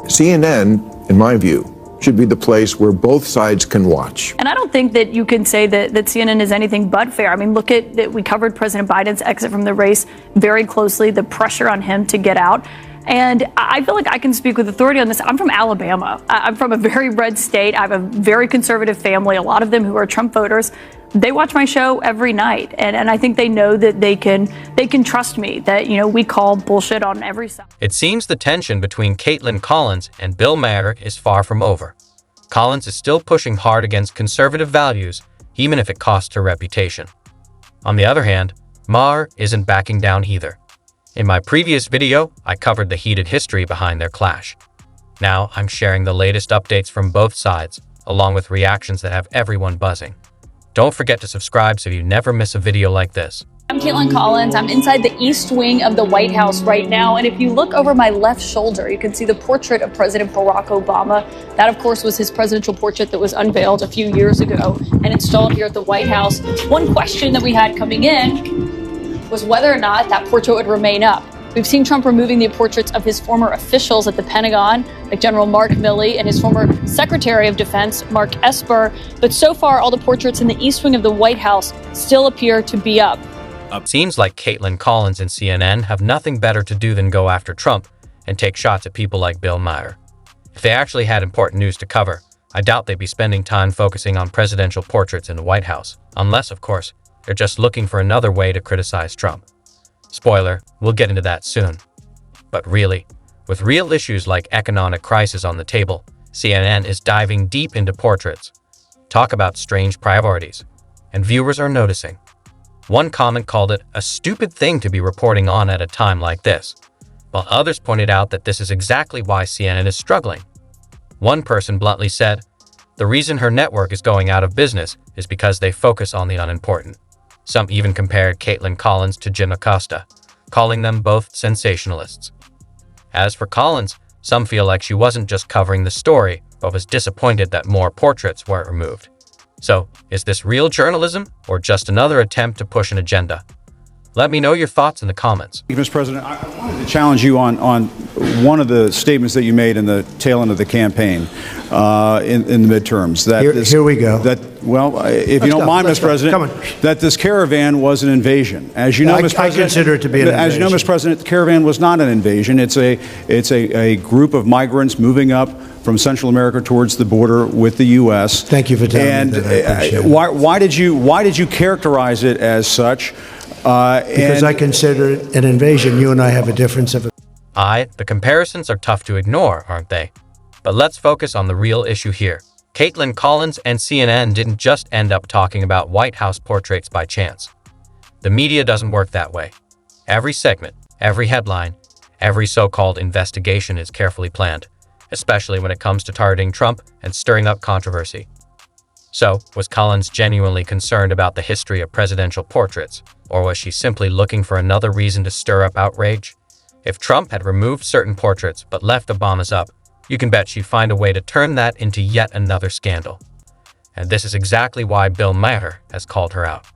CNN, in my view, should be the place where both sides can watch. And I don't think that you can say that CNN is anything but fair. I mean, look at that. We covered President Biden's exit from the race very closely, the pressure on him to get out. And I feel like I can speak with authority on this. I'm from Alabama. I'm from a very red state. I have a very conservative family, a lot of them who are Trump voters. They watch my show every night. And I think they know that they can trust me, that, you know, we call bullshit on every side. It seems the tension between Kaitlan Collins and Bill Maher is far from over. Collins is still pushing hard against conservative values, even if it costs her reputation. On the other hand, Maher isn't backing down either. In my previous video, I covered the heated history behind their clash. Now, I'm sharing the latest updates from both sides, along with reactions that have everyone buzzing. Don't forget to subscribe so you never miss a video like this. I'm Kaitlan Collins. I'm inside the East Wing of the White House right now. And if you look over my left shoulder, you can see the portrait of President Barack Obama. That, of course, was his presidential portrait that was unveiled a few years ago and installed here at the White House. One question that we had coming in was whether or not that portrait would remain up. We've seen Trump removing the portraits of his former officials at the Pentagon, like General Mark Milley and his former Secretary of Defense, Mark Esper. But so far, all the portraits in the East Wing of the White House still appear to be up. Seems like Kaitlan Collins and CNN have nothing better to do than go after Trump and take shots at people like Bill Maher. If they actually had important news to cover, I doubt they'd be spending time focusing on presidential portraits in the White House, unless, of course, they're just looking for another way to criticize Trump. Spoiler, we'll get into that soon. But really, with real issues like economic crisis on the table, CNN is diving deep into portraits. Talk about strange priorities. And viewers are noticing. One comment called it a stupid thing to be reporting on at a time like this, while others pointed out that this is exactly why CNN is struggling. One person bluntly said, the reason her network is going out of business is because they focus on the unimportant. Some even compared Kaitlan Collins to Jim Acosta, calling them both sensationalists. As for Collins, some feel like she wasn't just covering the story, but was disappointed that more portraits weren't removed. So, is this real journalism or just another attempt to push an agenda? Let me know your thoughts in the comments. Mr. President, I wanted to challenge you on one of the statements that you made in the tail end of the campaign in the midterms. That here we go. If you don't mind, Mr. President, that this caravan was an invasion. As you know, Mr. President, I consider it to be an invasion. As you know, Mr. President, the caravan was not an invasion. It's a group of migrants moving up from Central America towards the border with the U.S. Thank you for telling me that. I appreciate it. Why did you characterize it as such? Because I consider it an invasion. You and I have a difference of opinion. The comparisons are tough to ignore, aren't they? But let's focus on the real issue here. Kaitlan Collins and CNN didn't just end up talking about White House portraits by chance. The media doesn't work that way. Every segment, every headline, every so-called investigation is carefully planned, especially when it comes to targeting Trump and stirring up controversy. So, was Collins genuinely concerned about the history of presidential portraits, or was she simply looking for another reason to stir up outrage? If Trump had removed certain portraits but left Obama's up, you can bet she'd find a way to turn that into yet another scandal. And this is exactly why Bill Maher has called her out.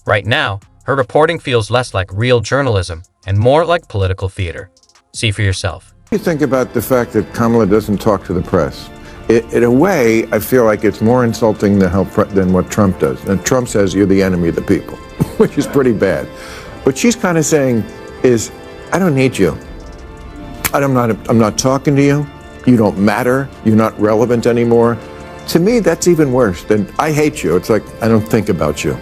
Right now, her reporting feels less like real journalism and more like political theater. See for yourself. What do you think about the fact that Kamala doesn't talk to the press? In a way, I feel like it's more insulting than what Trump does. And Trump says you're the enemy of the people, which is pretty bad. What she's kind of saying is, I don't need you. I'm not talking to you. You don't matter. You're not relevant anymore. To me, that's even worse than I hate you. It's like, I don't think about you.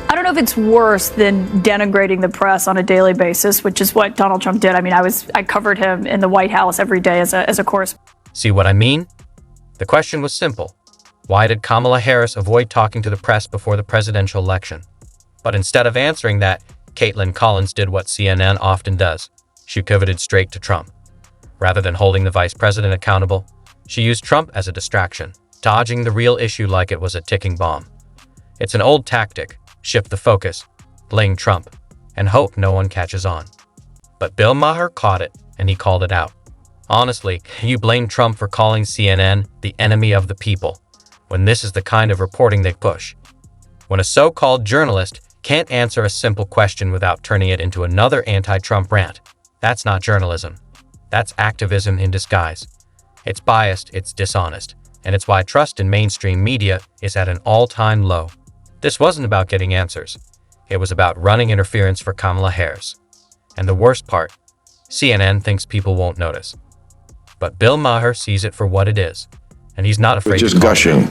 I don't know if it's worse than denigrating the press on a daily basis, which is what Donald Trump did. I mean, I covered him in the White House every day as a correspondent. See what I mean? The question was simple. Why did Kamala Harris avoid talking to the press before the presidential election? But instead of answering that, Kaitlan Collins did what CNN often does. She pivoted straight to Trump. Rather than holding the vice president accountable, she used Trump as a distraction, dodging the real issue like it was a ticking bomb. It's an old tactic: shift the focus, blame Trump, and hope no one catches on. But Bill Maher caught it, and he called it out. Honestly, you blame Trump for calling CNN the enemy of the people, when this is the kind of reporting they push. When a so-called journalist can't answer a simple question without turning it into another anti-Trump rant, that's not journalism. That's activism in disguise. It's biased, it's dishonest, and it's why trust in mainstream media is at an all-time low. This wasn't about getting answers. It was about running interference for Kamala Harris. And the worst part, CNN thinks people won't notice. But Bill Maher sees it for what it is, and he's not afraid to just call it gushing out.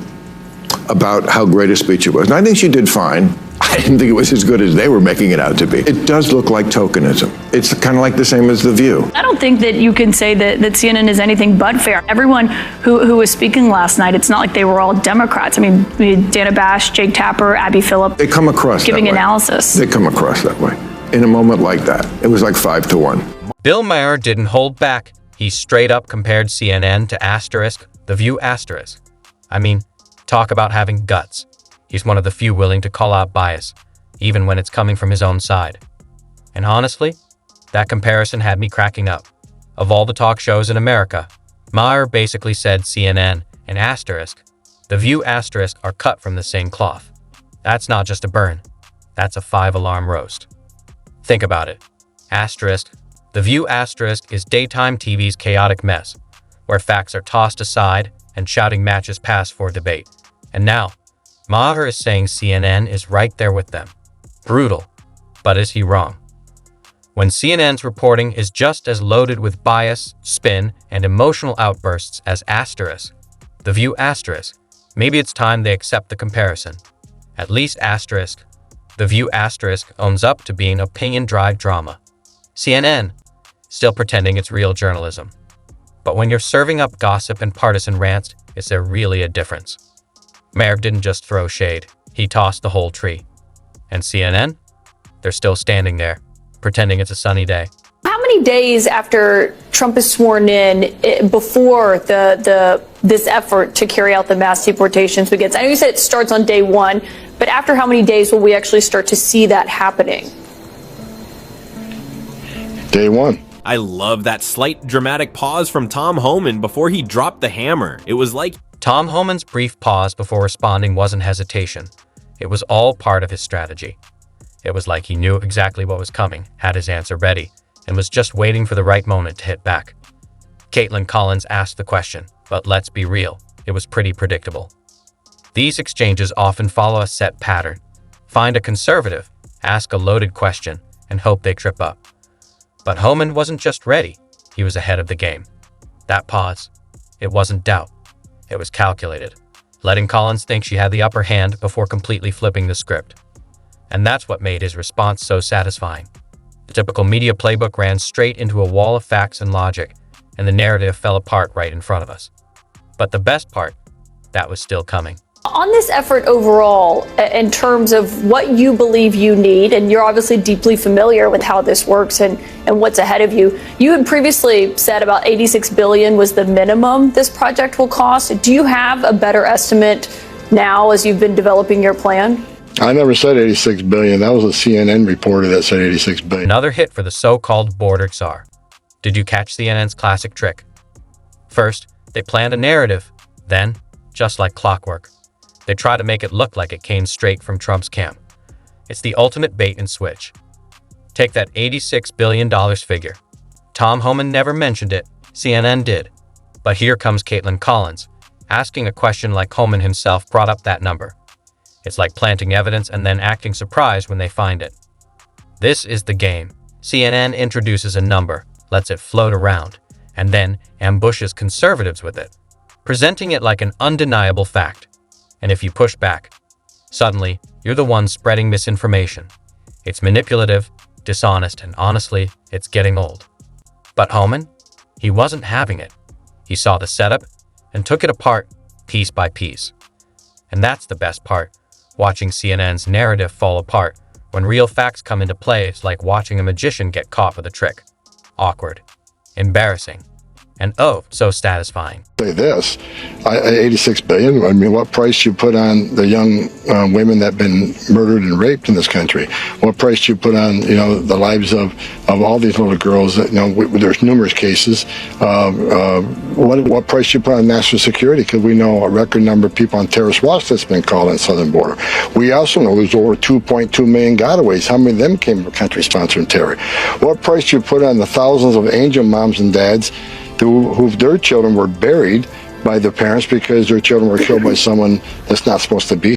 about how great a speech it was. And I think she did fine. I didn't think it was as good as they were making it out to be. It does look like tokenism. It's kind of like the same as The View. I don't think that you can say that CNN is anything but fair. Everyone who was speaking last night, it's not like they were all Democrats. I mean, Dana Bash, Jake Tapper, Abby Phillip. They come across giving that way. analysis. They come across that way. In a moment like that, it was like 5-1. Bill Maher didn't hold back. He straight up compared CNN to asterisk, The View asterisk. I mean, talk about having guts. He's one of the few willing to call out bias, even when it's coming from his own side. And honestly, that comparison had me cracking up. Of all the talk shows in America, Maher basically said CNN and asterisk, The View asterisk are cut from the same cloth. That's not just a burn. That's a 5-alarm roast. Think about it. Asterisk, The View asterisk is daytime TV's chaotic mess, where facts are tossed aside and shouting matches pass for debate. And now, Maher is saying CNN is right there with them. Brutal. But is he wrong? When CNN's reporting is just as loaded with bias, spin, and emotional outbursts as asterisk, The View asterisk, maybe it's time they accept the comparison. At least asterisk, The View asterisk owns up to being opinion-driven drama. CNN, still pretending it's real journalism. But when you're serving up gossip and partisan rants, is there really a difference? Maher didn't just throw shade, he tossed the whole tree. And CNN? They're still standing there, pretending it's a sunny day. How many days after Trump is sworn in before this effort to carry out the mass deportations begins? I know you said it starts on day one, but after how many days will we actually start to see that happening? Day one. I love that slight dramatic pause from Tom Homan before he dropped the hammer. It was like Tom Homan's brief pause before responding wasn't hesitation. It was all part of his strategy. It was like he knew exactly what was coming, had his answer ready, and was just waiting for the right moment to hit back. Kaitlan Collins asked the question, but let's be real, it was pretty predictable. These exchanges often follow a set pattern. Find a conservative, ask a loaded question, and hope they trip up. But Homan wasn't just ready, he was ahead of the game. That pause, it wasn't doubt. It was calculated, letting Collins think she had the upper hand before completely flipping the script. And that's what made his response so satisfying. The typical media playbook ran straight into a wall of facts and logic, and the narrative fell apart right in front of us. But the best part, that was still coming. On this effort overall, in terms of what you believe you need, and you're obviously deeply familiar with how this works and what's ahead of you, you had previously said about $86 billion was the minimum this project will cost. Do you have a better estimate now as you've been developing your plan? I never said 86 billion. That was a CNN reporter that said 86 billion. Another hit for the so-called border czar. Did you catch CNN's classic trick? First, they planned a narrative. Then, just like clockwork, they try to make it look like it came straight from Trump's camp. It's the ultimate bait and switch. Take that $86 billion figure. Tom Homan never mentioned it, CNN did. But here comes Kaitlan Collins, asking a question like Homan himself brought up that number. It's like planting evidence and then acting surprised when they find it. This is the game. CNN introduces a number, lets it float around, and then ambushes conservatives with it, presenting it like an undeniable fact. And if you push back, suddenly, you're the one spreading misinformation. It's manipulative, dishonest, and honestly, it's getting old. But Homan? He wasn't having it. He saw the setup and took it apart, piece by piece. And that's the best part. Watching CNN's narrative fall apart when real facts come into play is like watching a magician get caught with a trick. Awkward. Embarrassing. And oh, so satisfying. Say this, 86 billion. I mean, what price you put on the young women that have been murdered and raped in this country? What price you put on, the lives of all these little girls? That, there's numerous cases. What price you put on national security? Because we know a record number of people on terrorist watch that's been called on the southern border. We also know there's over 2.2 million gotaways. How many of them came from countries sponsoring terror? What price you put on the thousands of angel moms and dads who their children were buried by their parents because their children were killed by someone that's not supposed to be.